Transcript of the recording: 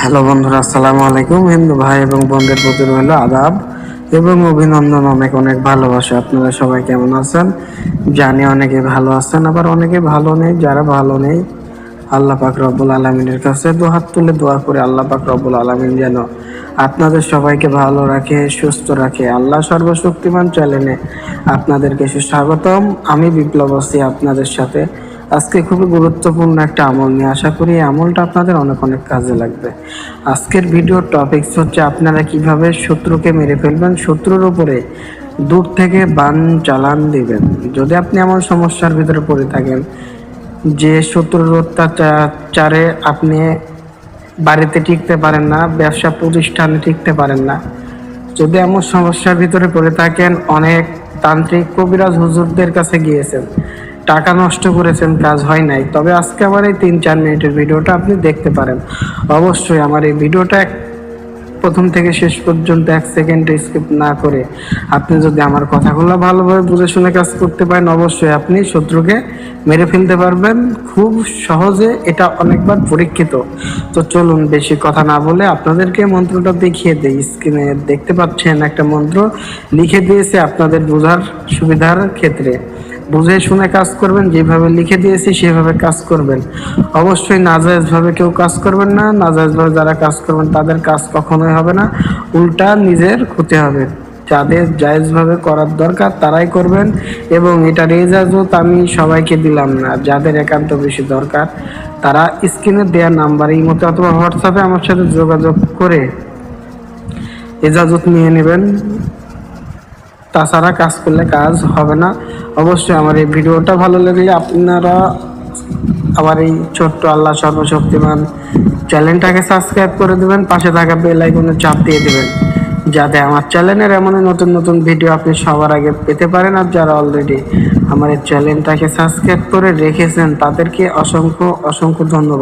Hello বন্ধুরা, আসসালামু আলাইকুম। হিন্দু ভাই এবং বোনদের প্রতি রইল আদাব এবং অভিনন্দন, অনেক অনেক ভালোবাসা। আপনারা সবাই কেমন আছেন? জানি অনেকে ভালো আছেন, আবার অনেকে ভালো নেই। যারা ভালো নেই, আল্লাহ পাক রব্বুল আলামিনের কাছে দুহাত তুলে দোয়া করে আল্লাহ পাক রব্বুল আলামিন যেন আপনাদের সবাইকে ভালো রাখে, সুস্থ রাখে। আল্লাহ সর্বশক্তিমান চ্যানেলে আপনাদেরকে সুস্বাগতম। আমি বিপ্লব আছি আপনাদের সাথে। আজকে খুবই গুরুত্বপূর্ণ একটা আমল নিয়ে, আশা করি এই আমলটা আপনাদের অনেক অনেক কাজে লাগবে। আজকের ভিডিওর টপিকস হচ্ছে আপনারা কিভাবে শত্রুকে মেরে ফেলবেন, শত্রুর উপরে দূর থেকে বান চালান দিবেন। যদি আপনি এমন সমস্যার ভিতরে পড়ে থাকেন যে শত্রুর অত্যাচারে আপনি বাড়িতে টিকতে পারেন না, ব্যবসা প্রতিষ্ঠানে টিকতে পারেন না, যদি এমন সমস্যার ভিতরে পড়ে থাকেন, অনেক তান্ত্রিক কবিরাজ হুজুরদের কাছে গিয়েছেন, টাকা নষ্ট করেছেন, কাজ হয় নাই, তবে আজকে আমার এই 3-4 মিনিটের ভিডিওটা আপনি দেখতে পারেন। অবশ্যই আমার এই ভিডিওটা প্রথম থেকে শেষ পর্যন্ত 1 সেকেন্ড স্কিপ না করে আপনি যদি আমার কথাগুলো ভালোভাবে বুঝে শুনে কাজ করতে পারেন, অবশ্যই আপনি শত্রুকে মেরে ফেলতে পারবেন খুব সহজে। এটা অনেকবার পরীক্ষিত। তো চলুন বেশি কথা না বলে আপনাদেরকে মন্ত্রটা দেখিয়ে দেই। স্ক্রিনে দেখতে পাচ্ছেন একটা মন্ত্র লিখে দিয়েছে আপনাদের বোঝার সুবিধার ক্ষেত্রে। বুঝে শুনে কাজ করবেন, যেভাবে লিখে দিয়েছি সেভাবে কাজ করবেন। অবশ্যই নাজায়েজভাবে কেউ কাজ করবেন না। নাজায়েজভাবে যারা কাজ করবেন তাদের কাজ কখনোই হবে না, উল্টা নিজের ক্ষতি হবে। যাদের জায়েজভাবে করার দরকার তারাই করবেন, এবং এটার ইজাজত আমি সবাইকে দিলাম না। যাদের একান্ত বেশি দরকার তারা স্ক্রিনে দেওয়া নাম্বারে ইমোতে অথবা হোয়াটসঅ্যাপে আমার সাথে যোগাযোগ করে ইজাজত নিয়ে নেবেন। তাছাড়া কাজ করলে কাজ হবে না। অবশ্যই আমার এই ভিডিওটা ভালো লাগলে আপনারা আমার এই ছোট্ট আল্লাহ সর্বশক্তিমান চ্যানেলটাকে সাবস্ক্রাইব করে দেবেন, পাশে থাকা বেল আইকনে চাপ দিয়ে দেবেন, যাতে আমার চ্যানেলের এমন নতুন নতুন ভিডিও আপনি সবার আগে পেতে পারেন। আর যারা অলরেডি আমার এই চ্যানেলটাকে সাবস্ক্রাইব করে রেখেছেন তাদেরকে অসংখ্য অসংখ্য ধন্যবাদ।